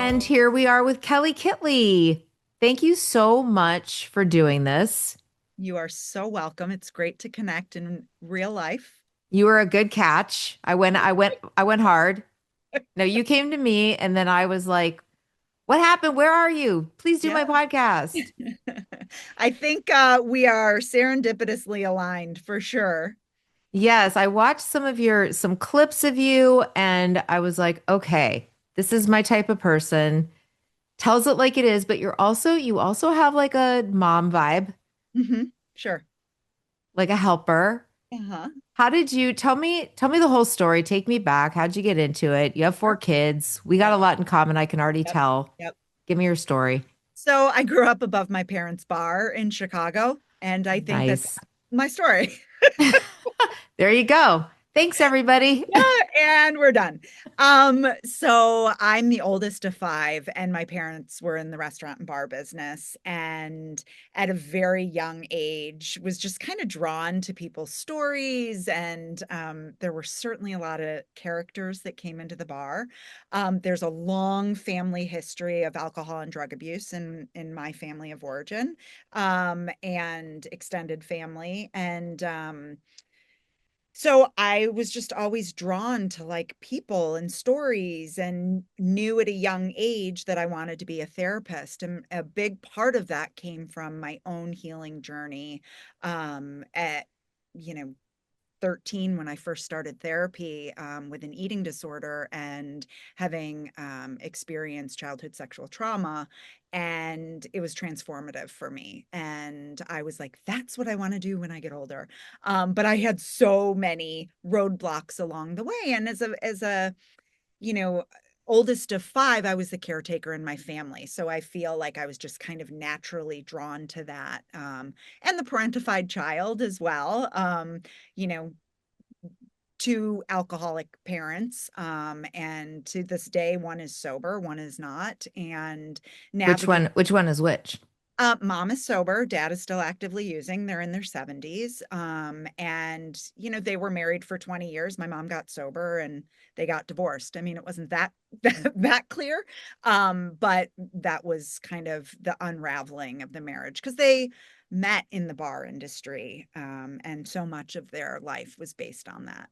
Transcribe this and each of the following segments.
And here we are with Kelley Kitley. Thank you so much for doing this. You are so welcome. It's great to connect in real life. You were a good catch. I went hard. No, you came to me and then I was like, "What happened? Where are you? Please do Yeah. my podcast." I think we are serendipitously aligned for sure. Yes, I watched some clips of you and I was like, "Okay, this is my type of person." Tells it like it is, but you also have like a mom vibe, Sure. like a helper. Uh-huh. How did you tell me the whole story? Take me back. How'd you get into it? You have four Sure. kids. We got Yep. a lot in common. I can already Yep. tell. Yep. Give me your story. So I grew up above my parents' bar in Chicago, and I think that Nice. that's my story. There you go. Thanks, everybody. Yeah, and we're done. So I'm the oldest of five, and my parents were in the restaurant and bar business. And at a very young age, was just kind of drawn to people's stories. And there were certainly a lot of characters that came into the bar. There's a long family history of alcohol and drug abuse in my family of origin, and extended family. And so I was just always drawn to like people and stories and knew at a young age that I wanted to be a therapist. And a big part of that came from my own healing journey at, you know, 13 when I first started therapy with an eating disorder and having experienced childhood sexual trauma. And it was transformative for me. And I was like, that's what I want to do when I get older. But I had so many roadblocks along the way. And as a, you know, oldest of five, I was the caretaker in my family. So I feel like I was just kind of naturally drawn to that. And the parentified child as well. You know, two alcoholic parents, and to this day one is sober, one is not, and Which navigate. one? Which one is which? Mom is sober, dad is still actively using. They're in their 70s. And they were married for 20 years. My mom got sober and they got divorced. I mean, it wasn't that that clear. But that was kind of the unraveling of the marriage because they met in the bar industry. And so much of their life was based on that.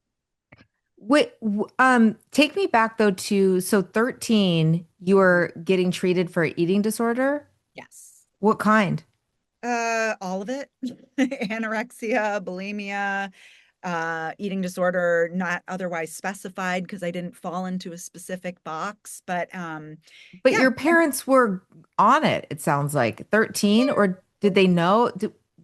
Take me back though to so 13, you were getting treated for an eating disorder. Yes. What kind? All of it. Anorexia, bulimia, eating disorder, not otherwise specified because I didn't fall into a specific box. But But yeah, your parents were on it, it sounds like. 13, or did they know?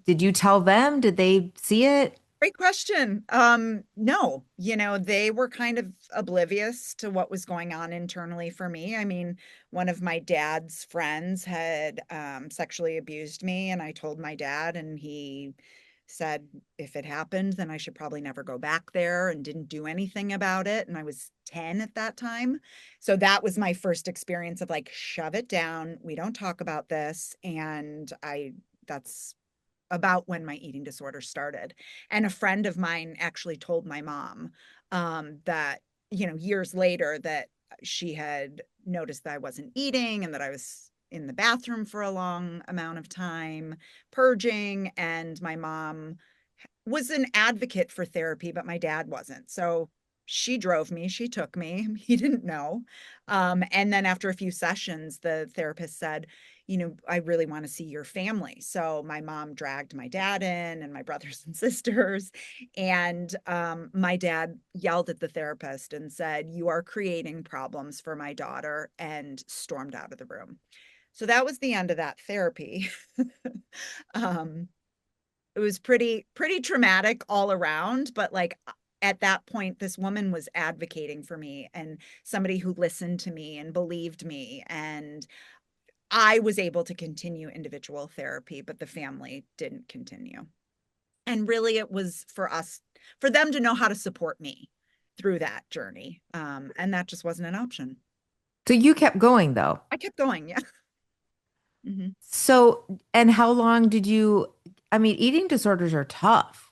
Did you tell them? Did they see it? great question. No, they were kind of oblivious to what was going on internally for me. I mean, one of my dad's friends had sexually abused me, and I told my dad, and he said if it happened, then I should probably never go back there and didn't do anything about it. And I was 10 at that time. So that was my first experience of like, shove it down. We don't talk about this. And that's about when my eating disorder started. And a friend of mine actually told my mom that, years later, that she had noticed that I wasn't eating and that I was in the bathroom for a long amount of time, purging. And my mom was an advocate for therapy, but my dad wasn't. So she drove me, she took me. He didn't know. And then after a few sessions, the therapist said, I really want to see your family. So my mom dragged my dad in and my brothers and sisters. And my dad yelled at the therapist and said, "You are creating problems for my daughter," and stormed out of the room. So that was the end of that therapy. um, it was pretty traumatic all around, but like at that point this woman was advocating for me and somebody who listened to me and believed me, and I was able to continue individual therapy, but the family didn't continue. And really it was for them to know how to support me through that journey, and that just wasn't an option. So you kept going though. I kept going. Yeah. Mhm. So, and how long did you, I mean, eating disorders are tough.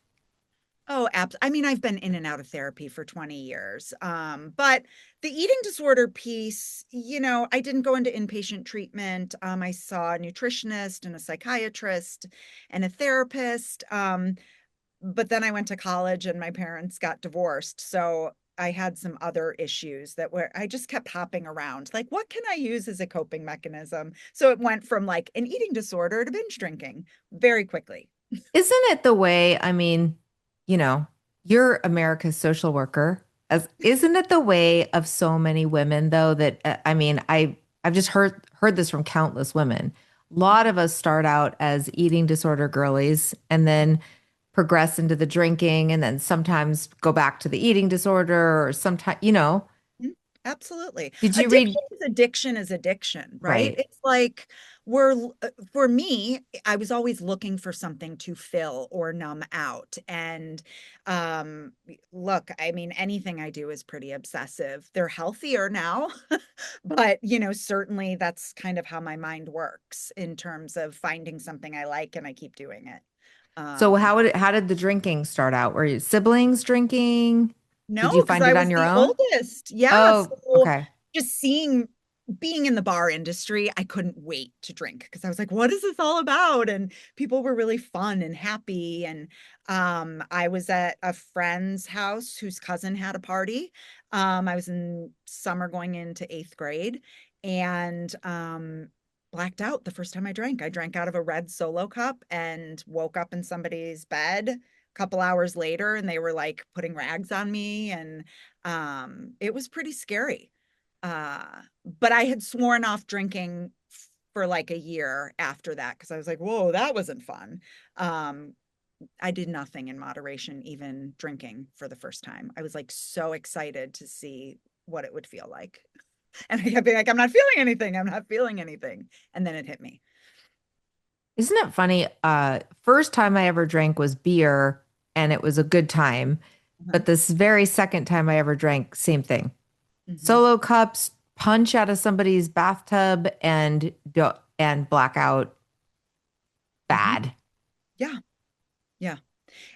Oh, I mean, I've been in and out of therapy for 20 years. But the eating disorder piece, I didn't go into inpatient treatment. I saw a nutritionist and a psychiatrist and a therapist. But then I went to college and my parents got divorced. So I had some other issues that were, I just kept hopping around. Like, what can I use as a coping mechanism? So it went from like an eating disorder to binge drinking very quickly. Isn't it the way, I mean, you know, you're America's social worker. As isn't it the way of so many women though that I mean, I've just heard this from countless women. A lot of us start out as eating disorder girlies and then progress into the drinking and then sometimes go back to the eating disorder or sometimes, Mhm. Absolutely. did you read Addiction is addiction, right? right? It's like for me, I was always looking for something to fill or numb out. And um, look, I mean, anything I do is pretty obsessive. They're healthier now, but certainly that's kind of how my mind works in terms of finding something I like and I keep doing it. So Um, how did the drinking start out? Were you siblings drinking? Did you No, because find I it on was your the own? oldest. Yeah. Oh, So okay. just being in the bar industry, I couldn't wait to drink because I was like, what is this all about? And people were really fun and happy. And I was at a friend's house whose cousin had a party. I was in summer going into eighth grade and blacked out the first time I drank. I drank out of a red Solo cup and woke up in somebody's bed couple hours later and they were like putting rags on me and it was pretty scary. Uh but I had sworn off drinking for like a year after that because I was like, whoa, that wasn't fun. Um I did nothing in moderation, even drinking for the first time. I was like so excited to see what it would feel like. And I kept being like, I'm not feeling anything. I'm not feeling anything. And then it hit me. Isn't it funny? First time I ever drank was beer and it was a good time. Uh-huh. But this very second time I ever drank, same thing. Mm-hmm. Solo cups, punch out of somebody's bathtub and blackout Mm-hmm. bad. Yeah. Yeah.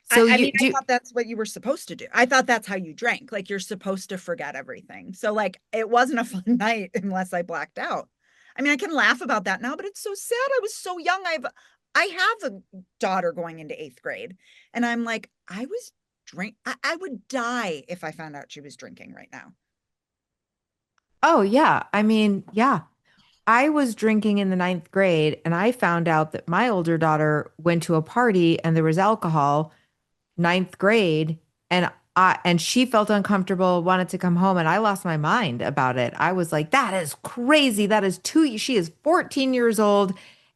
So I mean, you I do thought that's what you were supposed to do. I thought that's how you drank. Like you're supposed to forget everything. So like it wasn't a fun night unless I blacked out. I mean, I can laugh about that now, but it's so sad. I was so young. I have a daughter going into eighth grade, and I'm like, I would die if I found out she was drinking right now. Oh yeah. I mean, yeah. I was drinking in the ninth grade and I found out that my older daughter went to a party and there was alcohol ninth grade and she felt uncomfortable, wanted to come home, and I lost my mind about it. I was like, that is crazy. That is too, she is 14 years old.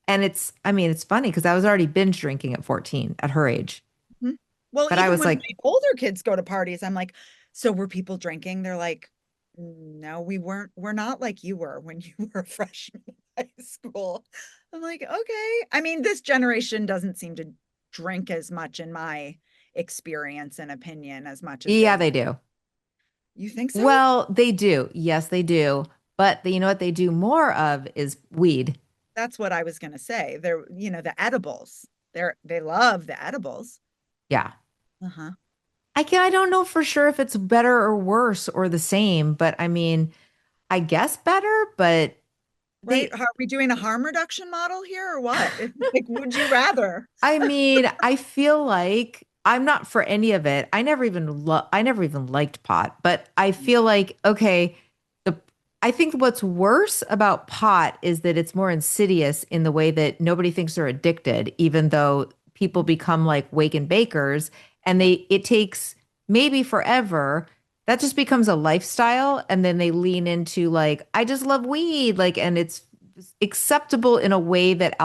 And I mean, it's funny because I was already binge drinking at 14 at her age. Mhm. Well, But I even was when like, my older kids go to parties, I'm like, so were people drinking? They're like, no, we weren't. We're not like you were when you were a freshman in high school. I'm like, okay. I mean, this generation doesn't seem to drink as much in my experience and opinion as much as they yeah, used. they do. You think so? Well, they do. Yes, they do. But you know what they do more of is weed. That's what I was gonna say. They're, the edibles. They love the edibles. Yeah. Uh-huh. I don't know for sure if it's better or worse or the same, but I mean, I guess better, but Right? they Are we doing a harm reduction model here or what? Like, would you rather? I mean, I feel like I'm not for any of it. I never even liked pot, but I feel like okay, the I think what's worse about pot is that it's more insidious in the way that nobody thinks they're addicted, even though people become like wake and bakers and Yeah. it takes maybe forever. That just becomes a lifestyle and then they lean into like I just love weed like and it's acceptable in a way that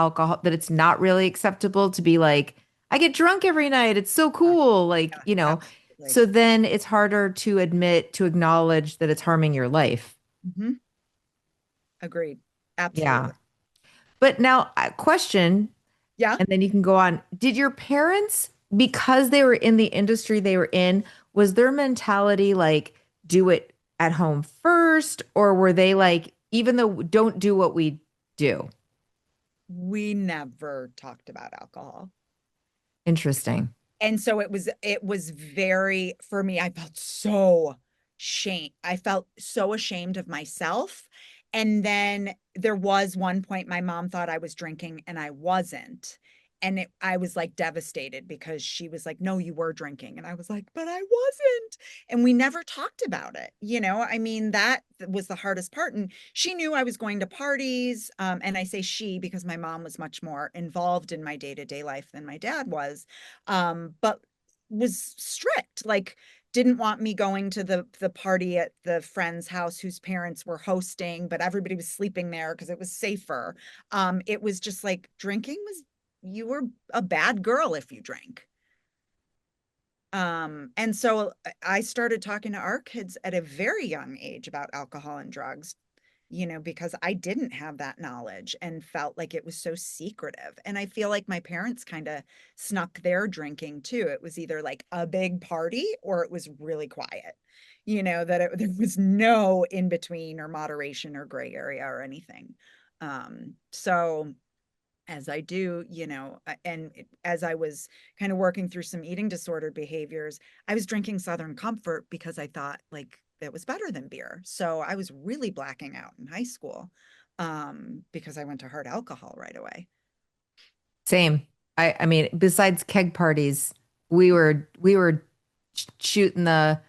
it's not really acceptable to be like, I get drunk every night. It's so Yeah. cool. Like, Yeah, absolutely. so then it's harder to admit, to acknowledge that it's harming your life. Hmm. Agreed. Yeah. Absolutely. But now, question, Yeah. and then you can go on. Did your parents, because they were in the industry they were in, was their mentality like, do it at home first? Or were they like, even though don't do what we do? We never talked about alcohol. Interesting. And so it was very, for me, I felt so I felt so ashamed of myself. And then there was one point my mom thought I was drinking and I wasn't. And I was like devastated because she was like, no, you were drinking. And I was like, but I wasn't. And we never talked about it. I mean, that was the hardest part. And she knew I was going to parties. And I say she because my mom was much more involved in my day-to-day life than my dad was, but was strict, like didn't want me going to the party at the friend's house whose parents were hosting, but everybody was sleeping there because it was safer. It was just like drinking was, you were a bad girl if you drank. And so I started talking to our kids at a very young age about alcohol and drugs, because I didn't have that knowledge and felt like it was so secretive. And I feel like my parents kind of snuck their drinking too. It was either like a big party or it was really quiet, there was no in between or moderation or gray area or anything. So as I do, and as I was kind of working through some eating disorder behaviors, I was drinking Southern Comfort because I thought like that was better than beer. So I was really blacking out in high school, because I went to hard alcohol right away. Same. I mean, besides keg parties, we were shooting the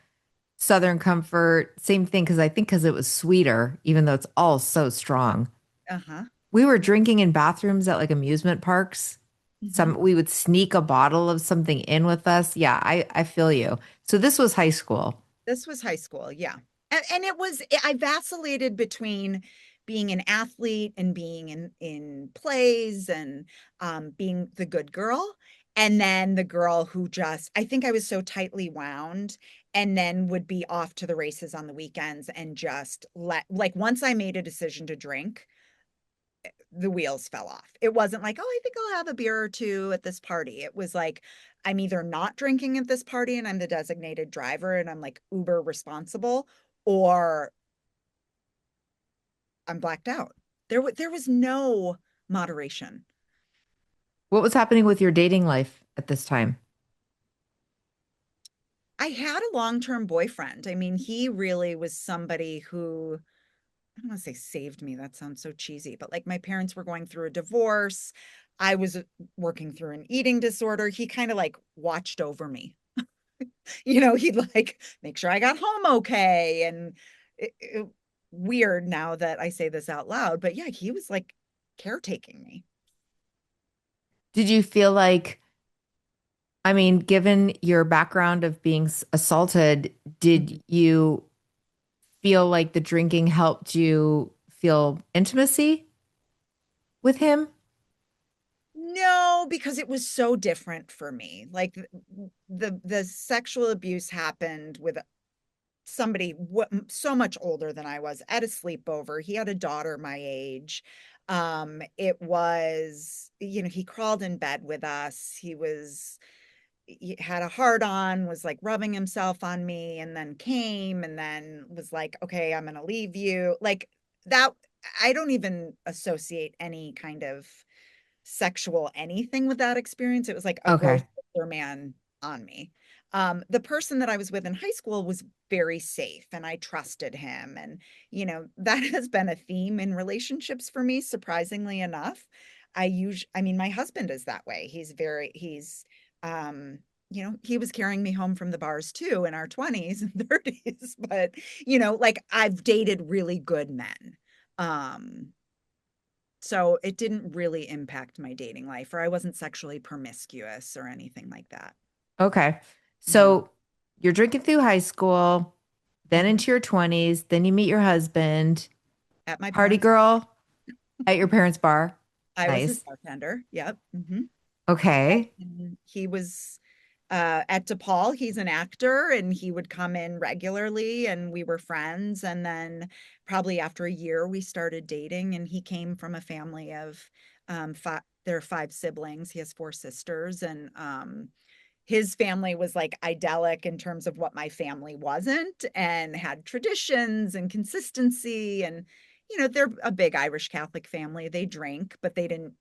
Southern Comfort, same thing, because I think because it was sweeter, even though it's all so strong. Uh-huh. We were drinking in bathrooms at like amusement parks. Hmm. We would sneak a bottle of something in with us. Yeah, I feel you. So this was high school. This was high school, yeah. And I vacillated between being an athlete and being in plays and being the good girl, and then the girl who just, I think I was so tightly wound, and then would be off to the races on the weekends and just like once I made a decision to drink, the wheels fell off. It wasn't like, oh, I think I'll have a beer or two at this party. It was like, I'm either not drinking at this party and I'm the designated driver and I'm like uber responsible, or I'm blacked out. There was no moderation. What was happening with your dating life at this time? I had a long-term boyfriend. I mean, he really was somebody who, I don't want to say saved me. That sounds so cheesy, but like my parents were going through a divorce. I was working through an eating disorder. He kind of like watched over me. He'd like make sure I got home okay. And weird now that I say this out loud, but yeah, he was like caretaking me. Did you feel like, I mean, given your background of being assaulted, Mhm. did you feel like the drinking helped you feel intimacy with him? No, because it was so different for me. Like the sexual abuse happened with somebody so much older than I was at a sleepover. He had a daughter my age. It was, he crawled in bed with us. He had a hard on, was like rubbing himself on me, and then came and then was like, okay, I'm gonna leave you. Like that, I don't even associate any kind of sexual anything with that experience. It was like a gross Okay. older man on me. The person that I was with in high school was very safe and I trusted him. And, that has been a theme in relationships for me, surprisingly enough. I mean, my husband is that way. Um, he was carrying me home from the bars too in our 20s and 30s, but, like I've dated really good men. Um, so it didn't really impact my dating life, or I wasn't sexually promiscuous or anything like that. Okay. Hmm. So you're drinking through high school, then Hmm. into your 20s, then you meet your husband, At my party parents' girl at your parents' bar. I was his Nice. bartender. Yep. Hmm. Okay. And he was at DePaul. He's an actor, and he would come in regularly, and we were friends. And then, probably after a year, we started dating. And he came from a family of five. There are five siblings. He has four sisters, and his family was like idyllic in terms of what my family wasn't, and had traditions and consistency. And they're a big Irish Catholic family. They drink, but they didn't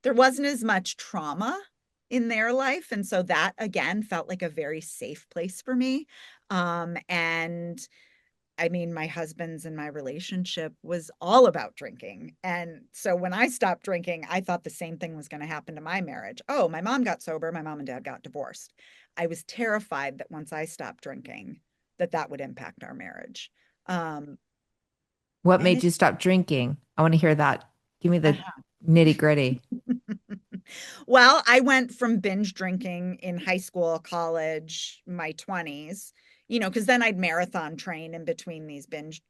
there wasn't as much trauma in their life. And so that again felt like a very safe place for me. And I mean, my husband's and my relationship was all about drinking. And so when I stopped drinking, I thought the same thing was going to happen to my marriage. Oh, my mom got sober, my mom and dad got divorced. I was terrified that once I stopped drinking, that that would impact our marriage. Um, What and made it, you stop drinking? I want to hear that. Give me the uh-huh. nitty gritty. Well, I went from binge drinking in high school, college, my 20s, because then I'd marathon train in between these binge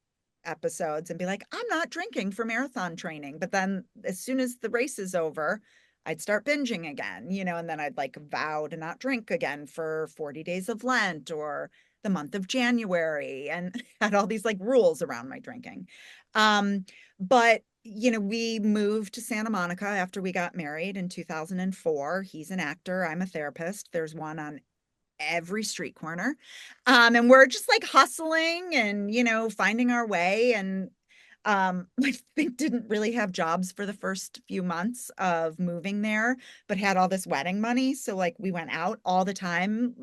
episodes and be like, I'm not drinking for marathon training. But then as soon as the race is over, I'd start binging again, and then I'd like vow to not drink again for 40 days of Lent or the month of January and had all these like rules around my drinking. But we moved to Santa Monica after we got married in 2004. He's an actor, I'm a therapist. There's one on every street corner. And we're just like hustling and, finding our way. And I think didn't really have jobs for the first few months of moving there, but had all this wedding money. So like we went out all the time.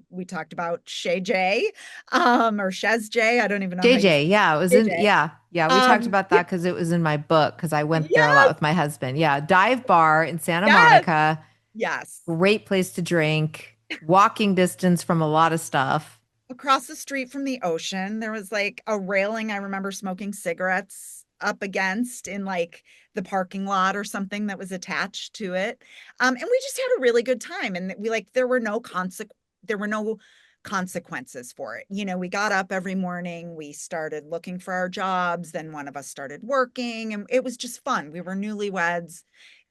We talked about Shay J, or Shez J. I don't even know how you say JJ, yeah, it was Shay in, J. yeah, yeah. We talked about Yeah, that because it was in my book because I went there a lot yes, with my husband. Yeah, dive bar in Santa yes, Monica, yes. great place to drink, walking distance from a lot of stuff. Across the street from the ocean, there was like a railing I remember smoking cigarettes up against in like the parking lot or something that was attached to it. And we just had a really good time. And we like there were no consequences for it. We got up every morning, we started looking for our jobs, then one of us started working, and it was just fun. We were newlyweds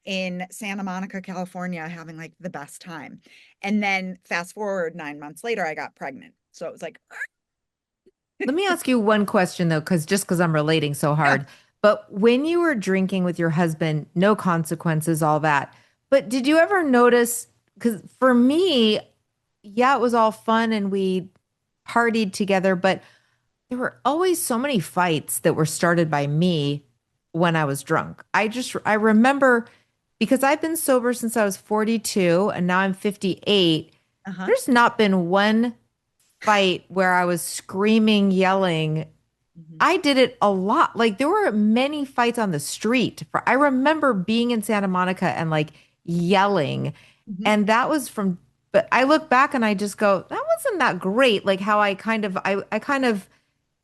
in Santa Monica, California, having like the best time. And then fast forward 9 months later, I got pregnant. So it was like, Let me ask you one question though, because I'm relating so yeah, hard. But when you were drinking with your husband, no consequences, all that. But did you ever notice? Because for me, yeah, it was all fun and we partied together, but there were always so many fights that were started by me when I was drunk. I remember because I've been sober since I was 42 and now I'm 58. uh-huh. There's not been one fight where I was screaming, yelling. Mhm. I did it a lot. Like there were many fights on the street. I remember being in Santa Monica and like yelling. Mhm. And that was from, but I look back and I just go, that wasn't that great. Like how I kind of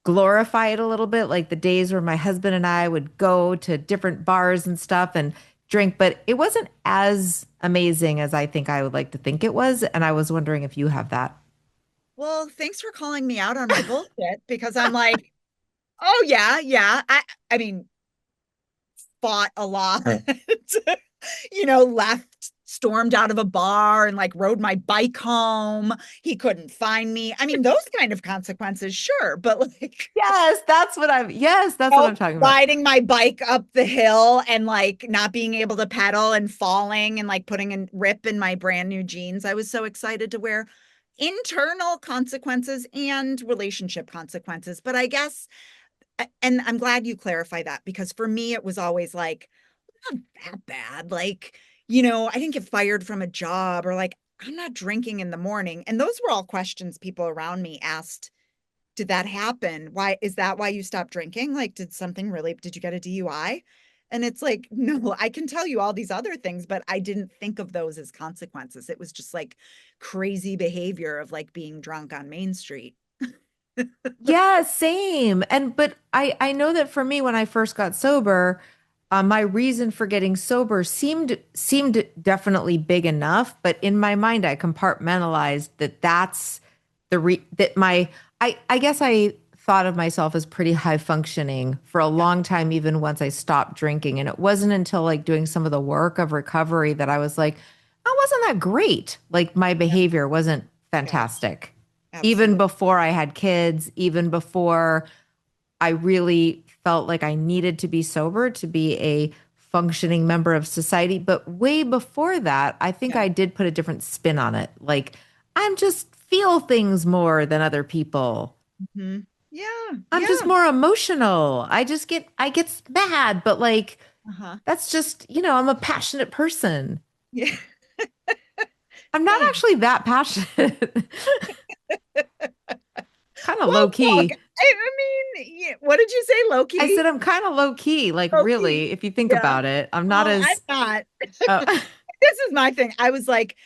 glorify it a little bit, like the days where my husband and I would go to different bars and stuff and drink, but it wasn't as amazing as I think I would like to think it was. And I was wondering if you have that. Well, thanks for calling me out on my bullshit because I'm like, oh yeah, yeah. I mean, fought a lot, left, stormed out of a bar and like rode my bike home. He couldn't find me. I mean, those kind of consequences, sure, but like Yes, that's what I'm talking about. riding my bike up the hill and like not being able to pedal and falling and like putting a rip in my brand new jeans. I was so excited to wear internal consequences and relationship consequences. But I guess, and I'm glad you clarify that because for me, it was always like, not that bad. Like, I didn't get fired from a job or like, I'm not drinking in the morning. And those were all questions people around me asked. Did that happen? Why is that why you stopped drinking? Like, did you get a DUI? And it's like, no, I can tell you all these other things, but I didn't think of those as consequences. It was just like crazy behavior of like being drunk on Main Street. Yeah, same. And but I know that for me when I first got sober, my reason for getting sober seemed definitely big enough, but in my mind I compartmentalized that that's the re that my I guess I thought of myself as pretty high functioning for a Yeah, long time, even once I stopped drinking. And it wasn't until like doing some of the work of recovery that I was like, I wasn't that great. Like my yeah, behavior wasn't yeah, fantastic even absolutely. before I had kids, even before I really felt like I needed to be sober to be a functioning member of society. But way before that, I think Yeah. I did put a different spin on it. Like I'm just feel things more than other people. Mhm. Yeah, I'm just yeah. more emotional. I get mad, but like Uh-huh. that's just, I'm a passionate person. Yeah. I'm not Thanks. actually that passionate. Kind of Well, low look, key. I mean, yeah, what did you say, I Loki? said I'm kind of low key, like Loki. really, if you think Yeah. about it. I'm not Oh, I'm as not. uh, This is my thing. I was like,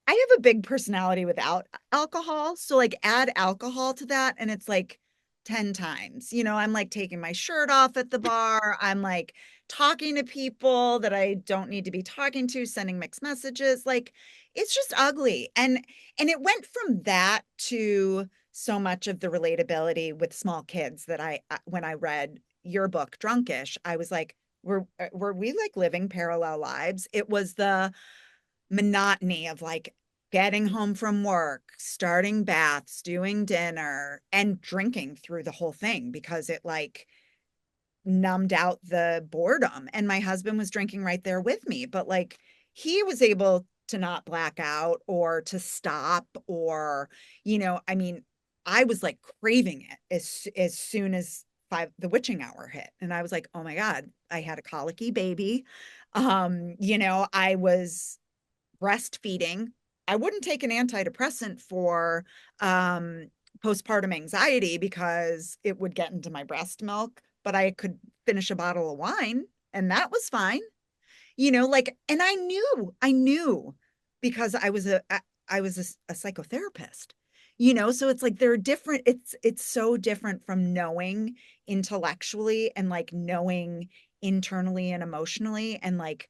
I have a big personality without alcohol. So like add alcohol to that and it's like 10 times. I'm like taking my shirt off at the bar. I'm like talking to people that I don't need to be talking to, sending mixed messages. Like it's just ugly. And it went from that to so much of the relatability with small kids that when I read your book Drunkish, I was like, were we like living parallel lives? It was the monotony of like getting home from work, starting baths, doing dinner, and drinking through the whole thing because it like numbed out the boredom. And my husband was drinking right there with me, but like he was able to not black out or to stop or, I mean, I was like craving it as soon as the witching hour hit. And I was like, oh my God, I had a colicky baby. I was breastfeeding. I wouldn't take an antidepressant for um, postpartum anxiety because it would get into my breast milk, but I could finish a bottle of wine and that was fine. Like, and I knew because I was a psychotherapist. So it's like they're different. It's so different from knowing intellectually and like knowing internally and emotionally. And like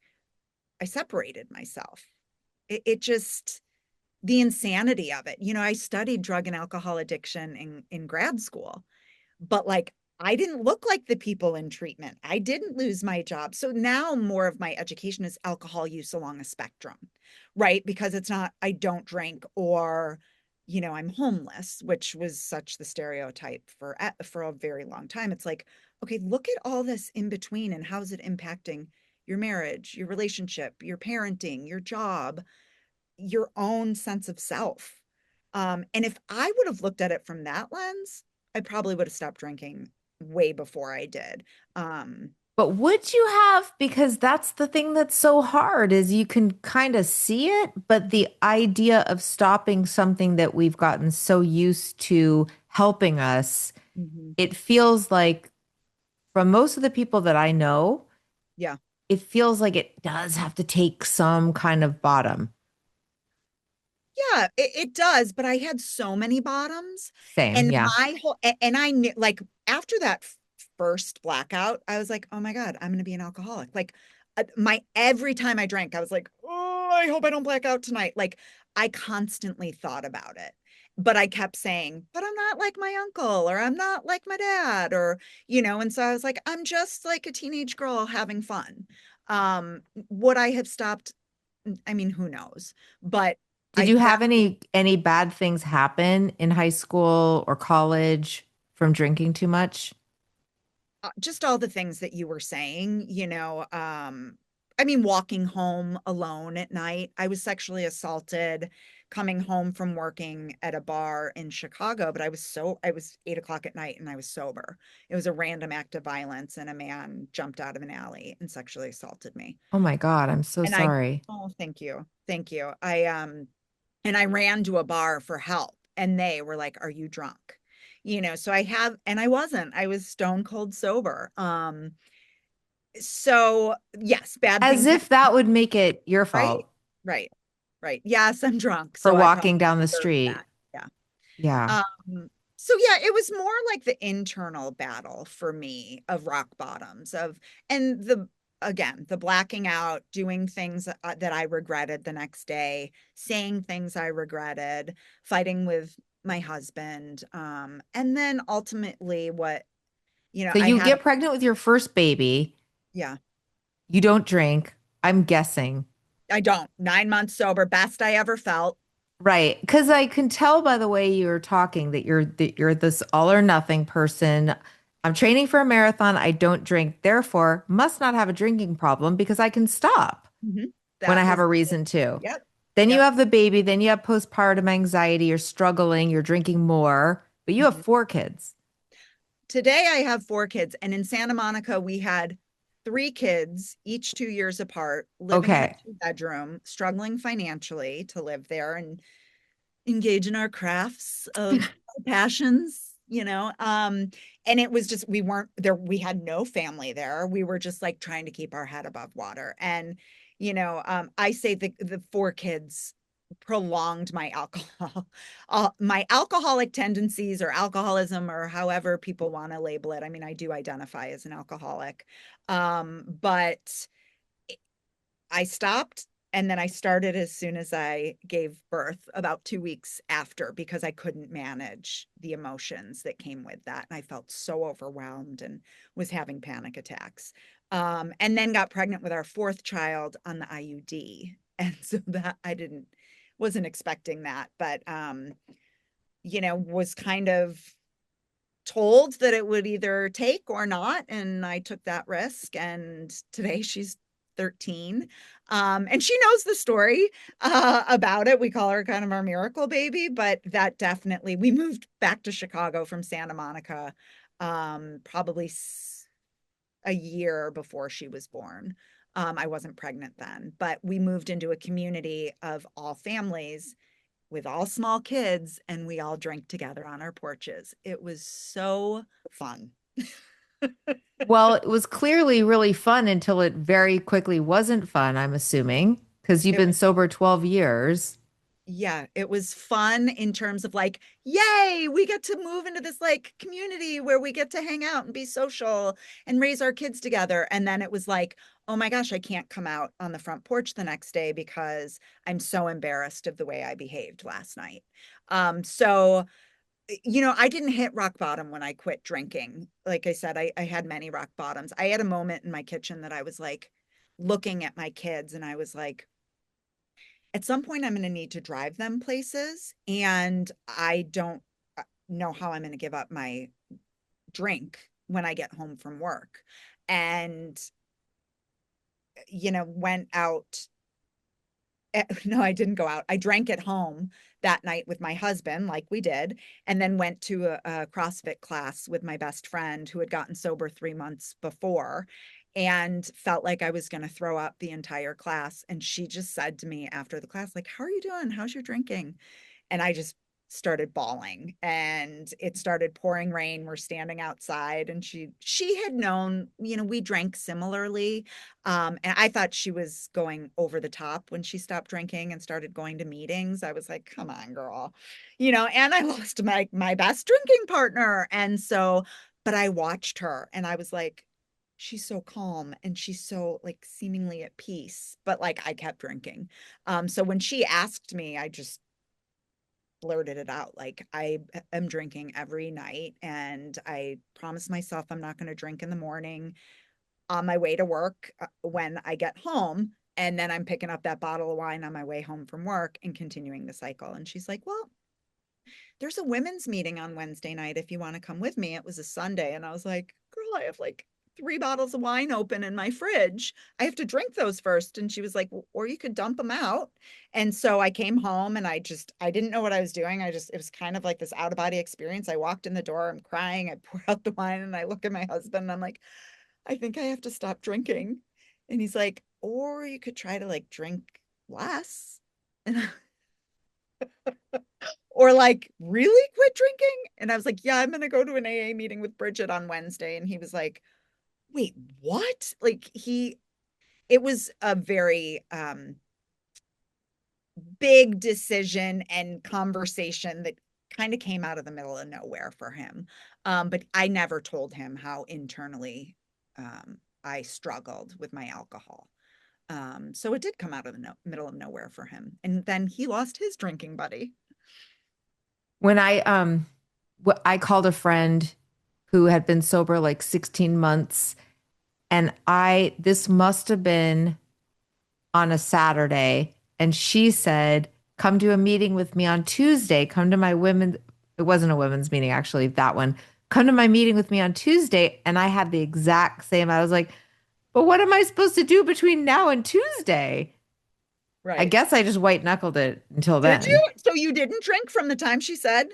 I separated myself. It just the insanity of it. I studied drug and alcohol addiction in grad school, but like I didn't look like the people in treatment. I didn't lose my job. So now more of my education is alcohol use along a spectrum, right? Because it's not I don't drink or I'm homeless, which was such the stereotype for a very long time. It's like, okay, look at all this in between and how's it impacting your marriage, your relationship, your parenting, your job, your own sense of self. And if I would have looked at it from that lens, I probably would have stopped drinking way before I did. Um, but would you have, because that's the thing that's so hard is you can kind of see it, but the idea of stopping something that we've gotten so used to helping us, mhm. it feels like from most of the people that I know, Yeah. it feels like it does have to take some kind of bottom. Yeah, it does, but I had so many bottoms Same, and yeah. and I knew like after that first blackout, I was like, "Oh my God, I'm going to be an alcoholic." Like my every time I drank, I was like, "Oh, I hope I don't black out tonight." Like I constantly thought about it. But I kept saying, "But I'm not like my uncle or I'm not like my dad or, and so I was like, I'm just like a teenage girl having fun. Would I have stopped? I mean, who knows? But Did I you that have any bad things happen in high school or college from drinking too much? just all the things that you were saying, I mean, walking home alone at night. I was sexually assaulted coming home from working at a bar in Chicago, but I was 8 o'clock at night and I was sober. It was a random act of violence and a man jumped out of an alley and sexually assaulted me. Oh my God, I'm so And I, sorry. oh, thank you. Thank you. And I ran to a bar for help and they were like, "Are you drunk?" So and I wasn't. I was stone cold sober. So yes, bad As things happen, if that would make it your right? fault Right. Right. Yes, I'm drunk, for so I probably walking down the deserve that. street. Yeah. Yeah. So yeah, it was more like the internal battle for me of rock bottoms of and the again, the blacking out, doing things that I regretted the next day, saying things I regretted, fighting with my husband, and then ultimately So I you had get pregnant with your first baby. yeah, You don't drink, I'm guessing. I don't. 9 months sober, best I ever felt. Right. Because I can tell by the way you're talking that you're this all or nothing person. I'm training for a marathon. I don't drink, therefore must not have a drinking problem because I can stop Mhm. when I That have was a reason to. yep. Then you Yep. have the baby, then you have postpartum anxiety, you're struggling, you're drinking more, but you have Mhm. four kids. Today I have 4 kids, and in Santa Monica we had three kids, each 2 years apart, living in a Okay. two-bedroom, struggling financially to live there and engage in our crafts of our passions, and it was just we weren't there, we had no family there. We were just like trying to keep our head above water. And I say the four kids prolonged my alcohol my alcoholic tendencies or alcoholism or however people want to label it. I mean, I do identify as an alcoholic, but I stopped and then I started as soon as I gave birth, about 2 weeks after, because I couldn't manage the emotions that came with that. And I felt so overwhelmed and was having panic attacks. And then got pregnant with our fourth child on the IUD. And so that wasn't expecting that, but, was kind of told that it would either take or not. And I took that risk. And today she's 13. And she knows the story about it. We call her kind of our miracle baby, but that definitely, we moved back to Chicago from Santa Monica probably a year before she was born. I wasn't pregnant then, but we moved into a community of all families with all small kids, and we all drank together on our porches. It was so fun. Well, it was clearly really fun until it very quickly wasn't fun, I'm assuming, because you've It been was sober 12 years. Yeah, it was fun in terms of like, yay, we get to move into this like community where we get to hang out and be social and raise our kids together. And then it was like, oh my gosh, I can't come out on the front porch the next day because I'm so embarrassed of the way I behaved last night. So I didn't hit rock bottom when I quit drinking. Like I said, I had many rock bottoms. I had a moment in my kitchen that I was like looking at my kids and I was like, at some point I'm going to need to drive them places, and I don't know how I'm going to give up my drink when I get home from work. And went out. No, I didn't go out. I drank at home that night with my husband, like we did, and then went to a CrossFit class with my best friend who had gotten sober 3 months before and felt like I was going to throw up the entire class. And she just said to me after the class, like, how are you doing? How's your drinking? And I just started bawling, and it started pouring rain. We're standing outside, and she had known, we drank similarly. And I thought she was going over the top when she stopped drinking and started going to meetings. I was like, come on, girl. And I lost my best drinking partner. And so, but I watched her and I was like, she's so calm and she's so like seemingly at peace, but like I kept drinking. So when she asked me, I just blurted it out. Like, I am drinking every night, and I promised myself I'm not going to drink in the morning on my way to work when I get home. And then I'm picking up that bottle of wine on my way home from work and continuing the cycle. And she's like, well, there's a women's meeting on Wednesday night if you want to come with me. It was a Sunday. And I was like, girl, I have like 3 bottles of wine open in my fridge. I have to drink those first. And she was like, well, or you could dump them out. And so I came home and I didn't know what I was doing. It was kind of like this out of body experience. I walked in the door, I'm crying, I pour out the wine and I look at my husband and I'm like, I think I have to stop drinking. And he's like, or you could try to like drink less. And or like really quit drinking. And I was like, yeah, I'm going to go to an AA meeting with Bridget on Wednesday. And he was like, wait, what? Like it was a very big decision and conversation that kind of came out of the middle of nowhere for him. But I never told him how internally I struggled with my alcohol. So it did come out of the middle of nowhere for him. And then he lost his drinking buddy. When I called a friend who had been sober like 16 months, and this must have been on a Saturday, and she said, come to a meeting with me on Tuesday. Come to my it wasn't a women's meeting, actually, that one. Come to my meeting with me on Tuesday. And I had the exact same. I was like, but what am I supposed to do between now and Tuesday? I Right. guess I just white knuckled it until Did you? then. So you didn't drink from the time she said?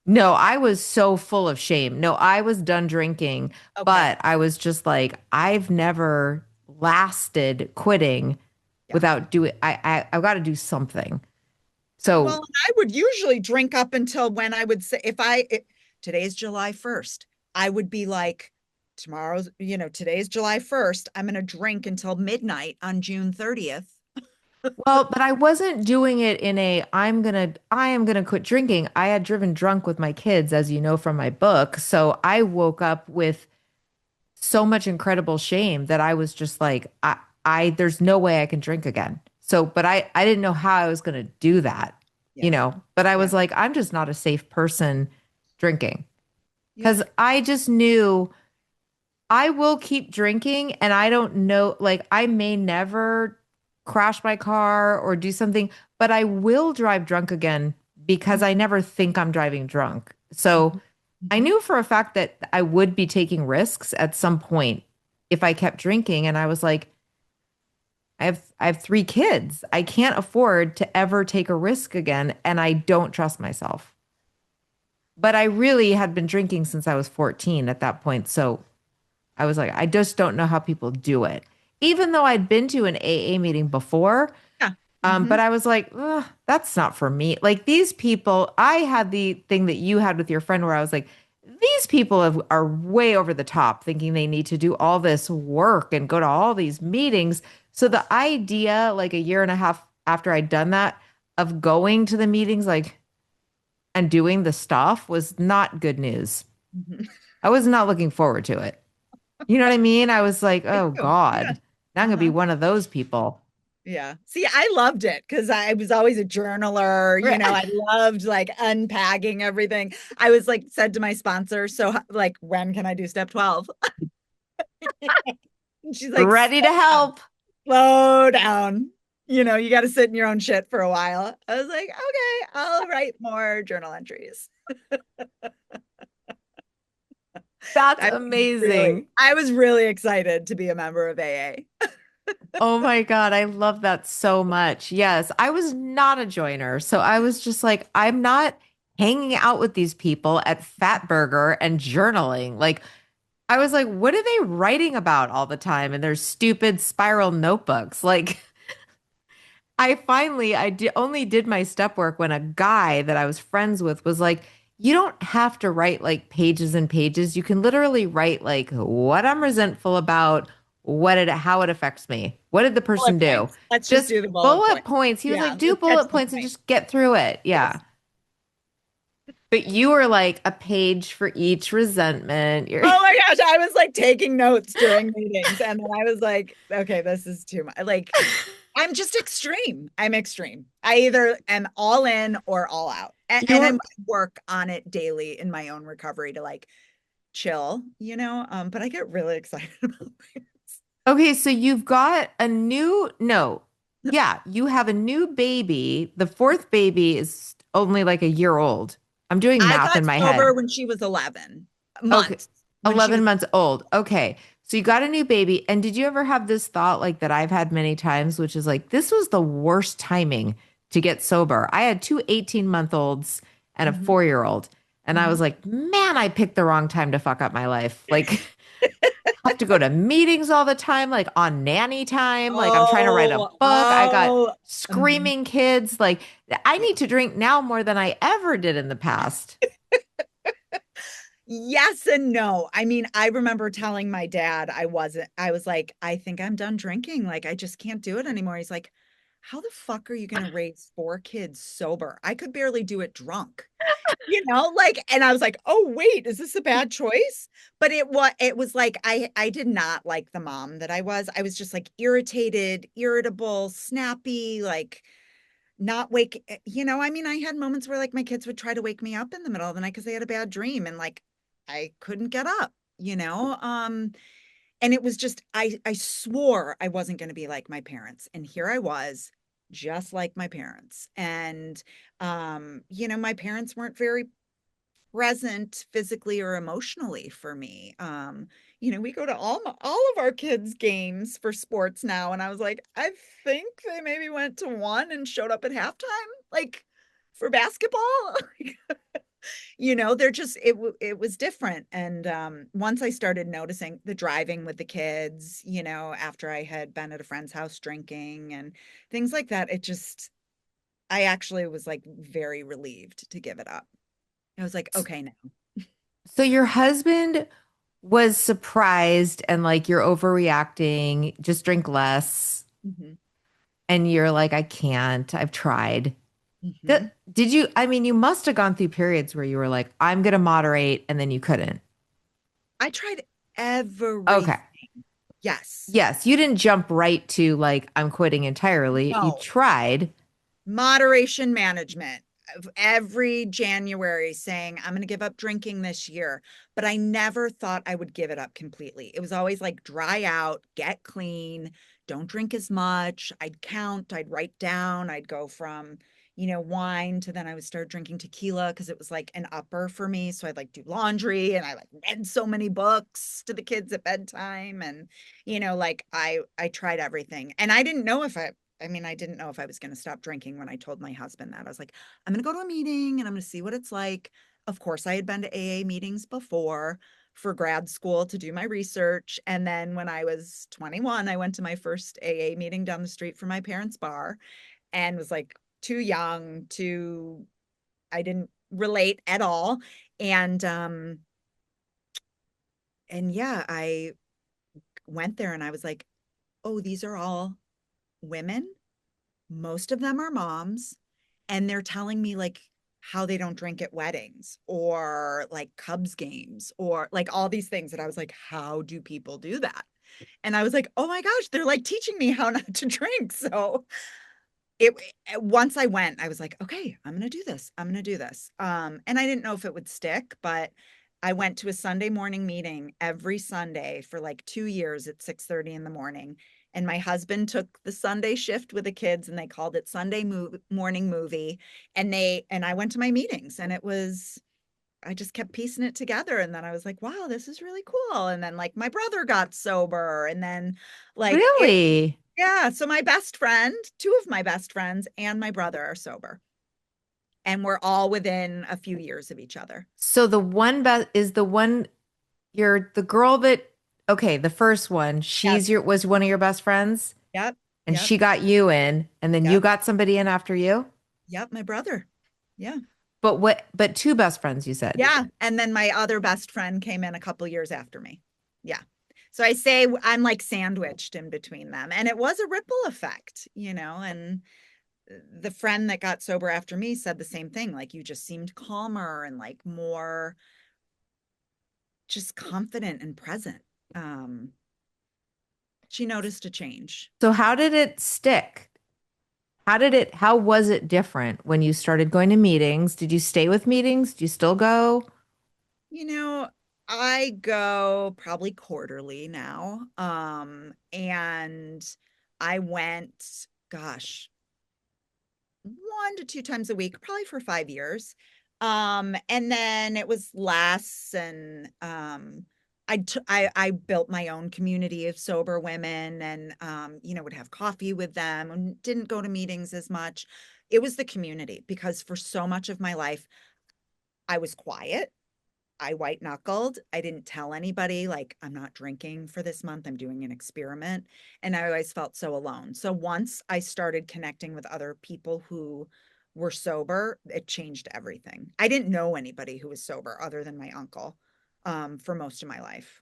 No, I was so full of shame. No, I was done drinking, Okay. but I was just like, I've never lasted quitting Yeah. without doing I've got to do something. Well, So, and I would usually drink up until when I would say, today's July 1st, I would be like, today's July 1st, I'm going to drink until midnight on June 30th. well, but I wasn't doing it in a I am gonna quit drinking. I had driven drunk with my kids, as you know from my book. So I woke up with so much incredible shame that I was just like, there's no way I can drink again. So, but I didn't know how I was gonna do that, Yeah. but I Yeah. was like, I'm just not a safe person drinking Yeah. because I just knew I will keep drinking and I don't know, like I may never crash my car or do something, but I will drive drunk again because I never think I'm driving drunk. So Mhm. I Mhm. knew for a fact that I would be taking risks at some point if I kept drinking. And I was like, I have 3 kids. I can't afford to ever take a risk again. And I don't trust myself. But I really had been drinking since I was 14 at that point. So I was like, I just don't know how people do it. Even though I'd been to an AA meeting before, Yeah. but Mhm. I was like, "Ugh, that's not for me. Like these people, I had the thing that you had with your friend where I was like, these people are way over the top thinking they need to do all this work and go to all these meetings. So the idea, like a year and a half after I'd done that, of going to the meetings, like, and doing the stuff was not good news. Mhm. I was not looking forward to it. You know what I mean? I was like, Me oh too. Yeah. God, now I'm gonna be Uh-huh. one of those people. Yeah. See, I loved it because I was always a journaler. I loved like unpacking everything. I was like, said to my sponsor, so like, when can I do step 12? And she's like, Ready to slow down, help. slow down. You got to sit in your own shit for a while. I was like, okay, I'll write more journal entries. That's amazing. I was really excited to be a member of AA. Oh my God, I love that so much. Yes, I was not a joiner. So I was just like, I'm not hanging out with these people at Fat Burger and journaling. Like, I was like, what are they writing about all the time in their stupid spiral notebooks? Like, only did my step work when a guy that I was friends with was like, you don't have to write like pages and pages. You can literally write like what I'm resentful about, how it affects me. What did the person Bullet do? points. Let's just Just do the bullet bullet points. points. He was Yeah, like, do let's get bullet to the points and point. just get through it. Yeah. Yes. But you were like a page for each resentment. You're Oh my gosh, I was like taking notes during meetings, and then I was like, okay, this is too much. Like, I'm just extreme. I'm extreme. I either am all in or all out. And I you're work on it daily in my own recovery to like chill, but I get really excited about things. Okay, so you've got a new, no, yeah, you have a new baby. The fourth baby is only like a year old. I'm doing I math got in my sober head. when she was 11 Okay, months, when she 11 was, months old. Okay, so you got a new baby. And did you ever have this thought like that I've had many times, which is like, this was the worst timing to get sober? I had two 18-month-olds and a Mhm, 4-year-old. And I was mhm. like, man, I picked the wrong time to fuck up my life. Like, have to go to meetings all the time, like on nanny time. Like I'm trying to write a Oh, book. I got oh, um, screaming kids. Like I yeah. need to drink now more than I ever did in the past. Yes and no. I mean, I remember telling my dad I was like, I think I'm done drinking. Like, I just can't do it anymore. He's like, how the fuck are you going to raise 4 kids sober? I could barely do it drunk. And I was like, oh wait, is this a bad choice? But it was like I did not like the mom that I was. I was just like irritated, irritable, snappy, like not wake, I mean, I had moments where like my kids would try to wake me up in the middle of the night because they had a bad dream and like I couldn't get up, and it was just I swore I wasn't going to be like my parents, and here I was, just like my parents. And my parents weren't very present physically or emotionally for me. We go to all of our kids' games for sports now, and I was like, I think they maybe went to one and showed up at halftime, like for basketball. They're just it was different. And once I started noticing the driving with the kids, after I had been at a friend's house drinking and things like that, I actually was like very relieved to give it up. I was like, okay, now. So your husband was surprised and like you're overreacting, just drink less. Hmm. And you're like, I can't. I've tried. Did, Hmm. did you? I mean, you must have gone through periods where you were like, I'm going to moderate, and then you couldn't. I tried Okay. everything. Yes. Yes, you didn't jump right to like, I'm quitting entirely. You No. tried. Moderation management of every January saying, I'm going to give up drinking this year. But I never thought I would give it up completely. It was always like dry out, get clean, don't drink as much. I'd count, I'd write down, I'd go from, wine to then I would start drinking tequila because it was like an upper for me. So I'd like do laundry and I like read so many books to the kids at bedtime. And, like I tried everything. And I didn't know if I was going to stop drinking when I told my husband that. I was like, I'm going to go to a meeting and I'm going to see what it's like. Of course, I had been to AA meetings before for grad school to do my research. And then when I was 21, I went to my first AA meeting down the street from my parents' bar and was like too young to, I didn't relate at all. And, um, and yeah, I went there and I was like, oh, these are all women. Most of them are moms, and they're telling me like how they don't drink at weddings or like Cubs games or like all these things that I was like, how do people do that? And I was like, oh my gosh, they're like teaching me how not to drink. So it once I went, I was like, okay, I'm gonna do this. I'm gonna do this. And I didn't know if it would stick, but I went to a Sunday morning meeting every Sunday for like 2 years at 6:30 in the morning. And my husband took the Sunday shift with the kids and they called it morning movie. And I went to my meetings and I just kept piecing it together. And then I was like, wow, this is really cool. And then like my brother got sober. And then like it Really? yeah, so my best friend, two of my best friends and my brother are sober, and we're all within a few years of each other. So the one best is the one you're the girl that okay, the first one, Yes. she's your was one of your best friends Yep. and Yep. she got you in and then you Yep. got somebody in after you? Yep. My brother. Yeah. But two best friends you said. Yeah. And then my other best friend came in a couple years after me. Yeah. So I say I'm like sandwiched in between them. And it was a ripple effect, and the friend that got sober after me said the same thing. Like you just seemed calmer and like more just confident and present. Um, she noticed a change. So how did it stick? How was it different when you started going to meetings? Did you stay with meetings? Do you still go? You know, I go probably quarterly now. And I went, gosh, 1 to 2 times a week, probably for 5 years. And then it was less, and I built my own community of sober women, and would have coffee with them, and didn't go to meetings as much. It was the community because for so much of my life, I was quiet. I white knuckled. I didn't tell anybody, like, I'm not drinking for this month. I'm doing an experiment. And I always felt so alone. So once I started connecting with other people who were sober, it changed everything. I didn't know anybody who was sober other than my uncle, for most of my life.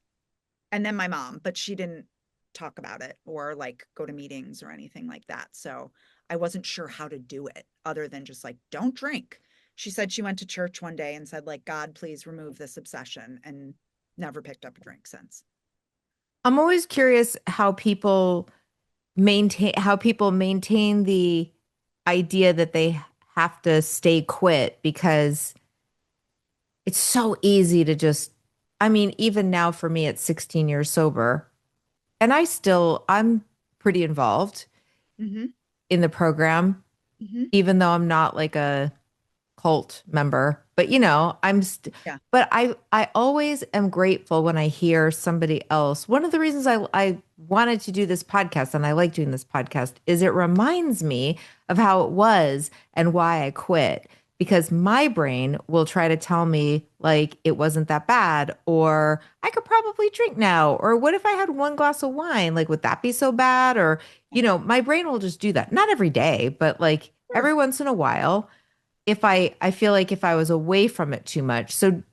And then my mom, but she didn't talk about it or like go to meetings or anything like that. So I wasn't sure how to do it other than just like, don't drink. She said she went to church one day and said, like, God, please remove this obsession, and never picked up a drink since. I'm always curious how people maintain the idea that they have to stay quit because it's so easy to just I mean, even now for me at 16 years sober, and I'm pretty involved Hmm. in the program, Hmm. even though I'm not like a cult member, but Yeah. but I always am grateful when I hear somebody else. One of the reasons I wanted to do this podcast and I like doing this podcast is it reminds me of how it was and why I quit because my brain will try to tell me like it wasn't that bad, or I could probably drink now, or what if I had one glass of wine? Like, would that be so bad? Or, my brain will just do that. Not every day, but like Sure. every once in a while, if I feel like if I was away from it too much. So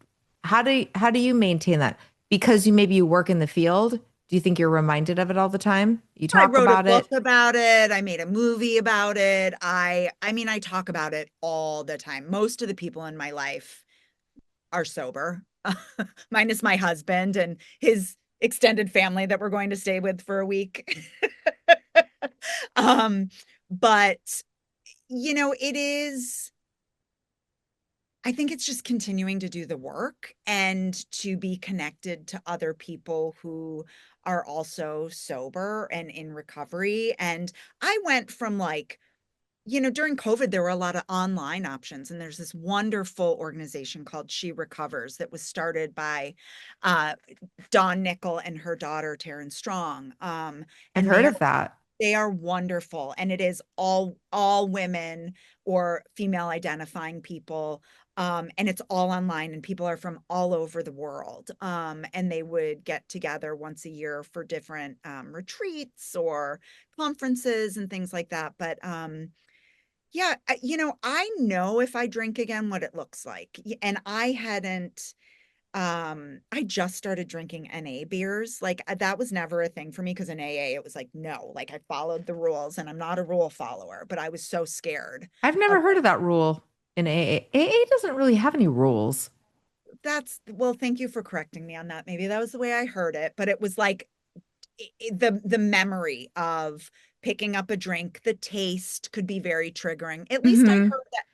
how do you maintain that? Because you work in the field, do you think you're reminded of it all the time? You I talk wrote a about book it? about it. I made a movie about it. I mean, I talk about it all the time. Most of the people in my life are sober, minus my husband and his extended family that we're going to stay with for a week. um, but it is, I think it's just continuing to do the work and to be connected to other people who are also sober and in recovery. And I went from like, during COVID, there were a lot of online options, and there's this wonderful organization called She Recovers that was started by uh, Dawn Nickel and her daughter Taryn Strong. I've And heard of that. they are wonderful, and it is all women or female identifying people. And it's all online, and people are from all over the world. And they would get together once a year for different retreats or conferences and things like that. But yeah, I know if I drink again what it looks like. And I hadn't I just started drinking NA beers. Like that was never a thing for me because in AA it was like no, like I followed the rules and I'm not a rule follower, but I was so scared I've of never heard of that rule in AA. AA doesn't really have any rules. that's well, thank you for correcting me on that. Maybe that was the way I heard it, but it was like the memory of picking up a drink, the taste could be very triggering. At least I Hmm. heard that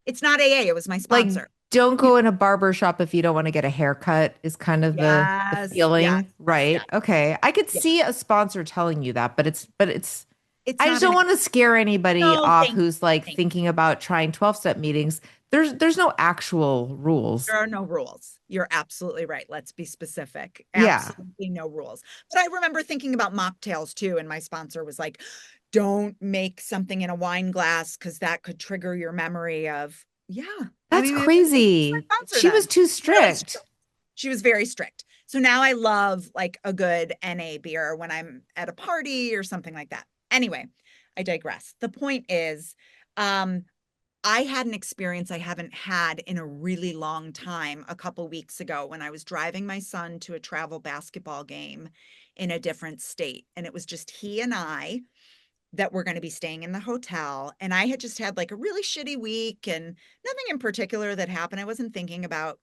it's not AA, it was my Like, sponsor. don't You know, go in a barber shop if you don't want to get a haircut is kind of the yes, yes, feeling, yes, right? Okay. I could yes. see a sponsor telling you that, but It's I just not an don't want to scare anybody no, off thank who's like thank thinking about trying 12-step meetings. There's no actual rules. There are no rules. You're absolutely right. Let's be specific. Yeah. Absolutely no rules. But I remember thinking about mocktails too, and my sponsor was like, don't make something in a wine glass because that could trigger your memory of, yeah. I That's mean, maybe it's crazy. my sponsor She was then. too Really strict. strict. She was very strict. So now I love like a good NA beer when I'm at a party or something like that. Anyway, I digress. The point is, um, I had an experience I haven't had in a really long time a couple weeks ago when I was driving my son to a travel basketball game in a different state. And it was just he and I that were going to be staying in the hotel. And I had just had like a really shitty week and nothing in particular that happened. I wasn't thinking about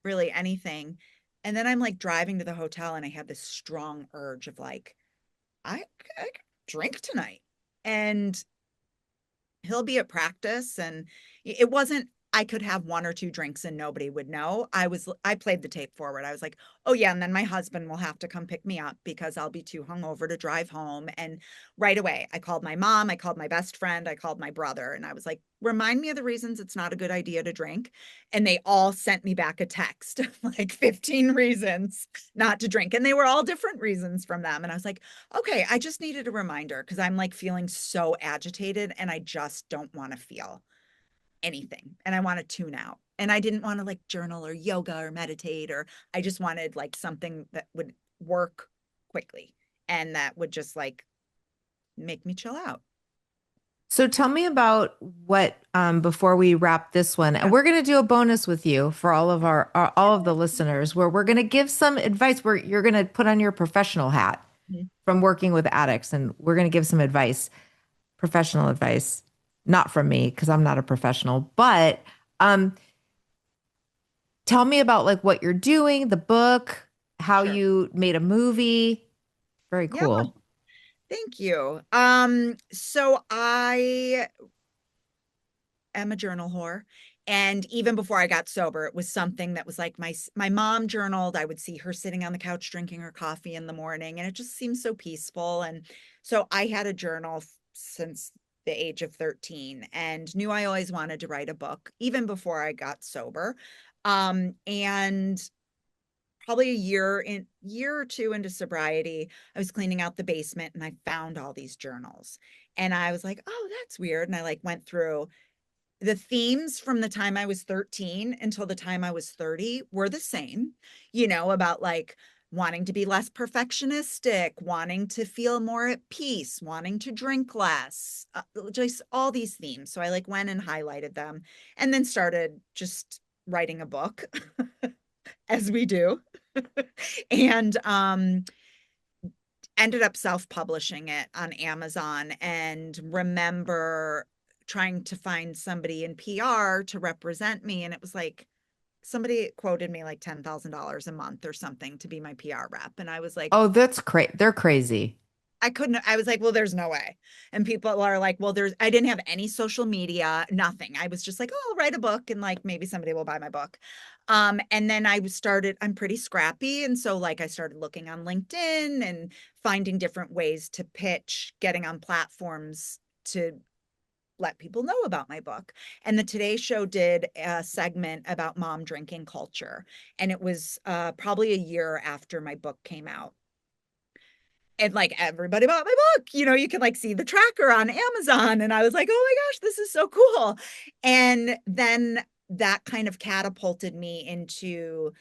really anything. And then I'm like driving to the hotel and I had this strong urge of like, I could drink tonight. And he'll be at practice and it wasn't I could have one or two drinks and nobody would know. I played the tape forward. I was like, "Oh yeah, and then my husband will have to come pick me up because I'll be too hungover to drive home." And right away, I called my mom, I called my best friend, I called my brother, and I was like, "Remind me of the reasons it's not a good idea to drink." And they all sent me back a text, like 15 reasons not to drink, and they were all different reasons from them. And I was like, okay, I just needed a reminder because I'm like feeling so agitated and I just don't want to feel anything and I want to tune out. And I didn't want to like journal or yoga or meditate, or I just wanted like something that would work quickly and that would just like make me chill out. So tell me about what before we wrap this one, and Yeah. we're going to do a bonus with you for all of the listeners, where we're going to give some advice where you're going to put on your professional hat Mhm. from working with addicts, and we're going to give some advice, professional advice, not from me because I'm not a professional, but um, tell me about like what you're doing, the book, how Sure. you made a movie. Very Yeah. cool. Thank you. So I am a journal whore. And even before I got sober, it was something that was like my mom journaled. I would see her sitting on the couch drinking her coffee in the morning, and it just seemed so peaceful. And so I had a journal since the age of 13 and knew I always wanted to write a book, even before I got sober. And probably year or two into sobriety, I was cleaning out the basement and I found all these journals. And I was like, oh, that's weird. And I like went through the themes from the time I was 13 until the time I was 30 were the same, about like wanting to be less perfectionistic, wanting to feel more at peace, wanting to drink less, just all these themes. So I like went and highlighted them and then started just writing a book as we do. And ended up self-publishing it on Amazon and remember trying to find somebody in PR to represent me. And it was like somebody quoted me like $10,000 a month or something to be my PR rep. And I was like, Oh, they're crazy. I couldn't, I was like, well, there's no way. And people are like, well, I didn't have any social media, nothing. I was just like, oh, I'll write a book and like maybe somebody will buy my book. And then I'm pretty scrappy. And so like I started looking on LinkedIn and finding different ways to pitch, getting on platforms to let people know about my book. And the Today Show did a segment about mom drinking culture. And it was probably a year after my book came out, and like everybody bought my book. You can like see the tracker on Amazon. And I was like, oh my gosh, this is so cool. And then that kind of catapulted me into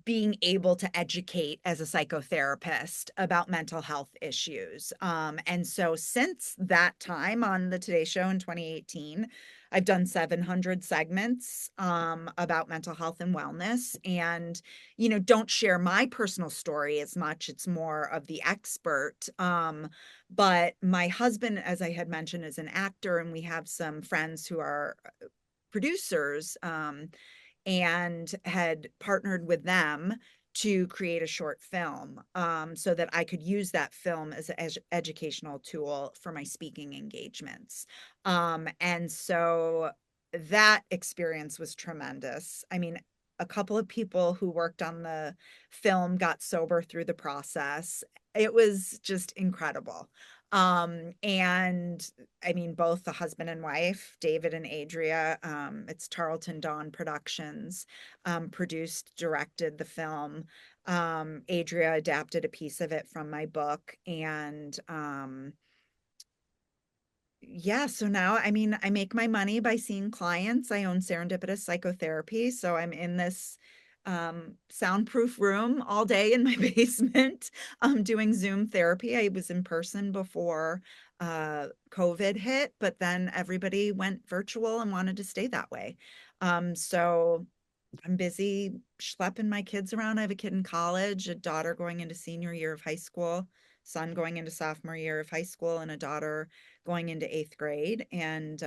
being able to educate as a psychotherapist about mental health issues. And so since that time on the Today Show in 2018, I've done 700 segments about mental health and wellness, and, don't share my personal story as much. It's more of the expert. But my husband, as I had mentioned, is an actor, and we have some friends who are producers. And had partnered with them to create a short film, so that I could use that film as an educational tool for my speaking engagements. And so that experience was tremendous. I mean, a couple of people who worked on the film got sober through the process. It was just incredible. And I mean, both the husband and wife, David and Adria, it's Tarleton Dawn Productions, produced, directed the film. Adria adapted a piece of it from my book. And yeah, so now, I mean, I make my money by seeing clients. I own Serendipitous Psychotherapy. So I'm in this soundproof room all day in my basement, doing Zoom therapy. I was in person before COVID hit, but then everybody went virtual and wanted to stay that way. So I'm busy schlepping my kids around. I have a kid in college, a daughter going into senior year of high school, son going into sophomore year of high school, and a daughter going into eighth grade. And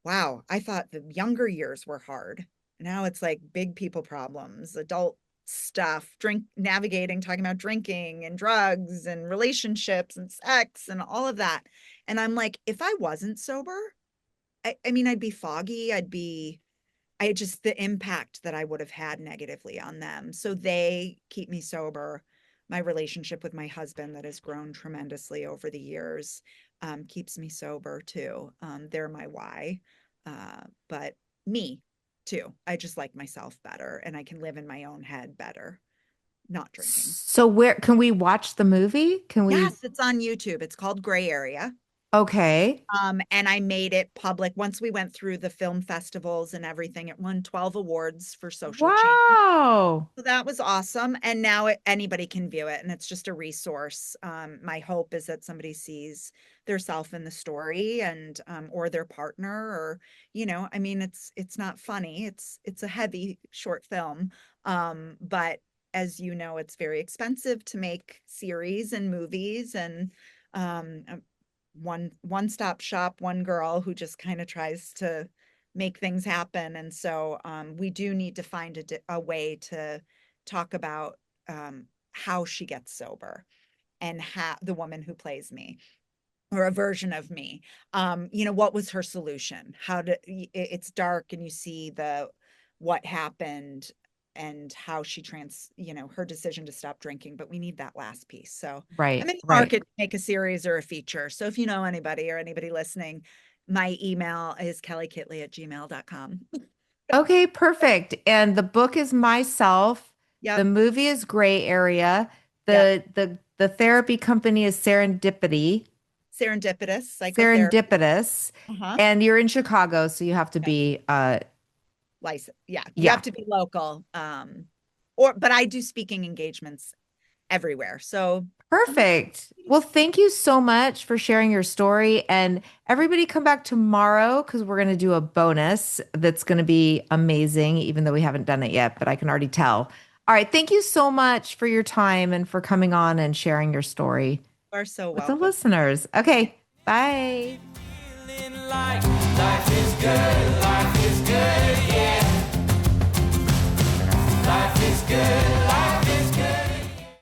wow, I thought the younger years were hard. Now it's like big people problems, adult stuff, navigating, talking about drinking and drugs and relationships and sex and all of that. And I'm like, if I wasn't sober, I mean, I'd be foggy. I just, the impact that I would have had negatively on them. So they keep me sober. My relationship with my husband, that has grown tremendously over the years, keeps me sober too. They're my why. But me too. I just like myself better and I can live in my own head better, not drinking. So where can we watch the movie? Can we? Yes, it's on YouTube. It's called Gray Area. Okay. And I made it public once we went through the film festivals and everything. It won 12 awards for social change. Wow. So that was awesome. And now anybody can view it, and it's just a resource. My hope is that somebody sees their self in the story, and or their partner, or I mean, it's not funny. It's a heavy short film. But as you know, it's very expensive to make series and movies, and one-stop shop, one girl who just kind of tries to make things happen. And so we do need to find a way to talk about how she gets sober, and how the woman who plays me, or a version of me, what was her solution? It's dark and you see what happened and how she her decision to stop drinking, but we need that last piece. So I'm Right, in the right. market to make a series or a feature. So if you know anybody or anybody listening, my email is kellykitley@gmail.com. Okay, perfect. And the book is Myself. The Yep. movie is Gray Area. Yep. The therapy company is Serendipity. Serendipitous psychotherapy. Serendipitous. Uh-huh. And you're in Chicago, so you have to Yes. be License. Yeah, you yeah. have to be local. Or but I do speaking engagements everywhere. So come on. Perfect. Well, thank you so much for sharing your story. And everybody come back tomorrow because we're going to do a bonus that's going to be amazing, even though we haven't done it yet, but I can already tell. All right. Thank you so much for your time and for coming on and sharing your story You are so with the welcome. listeners. Okay. Bye. Feeling like life is good.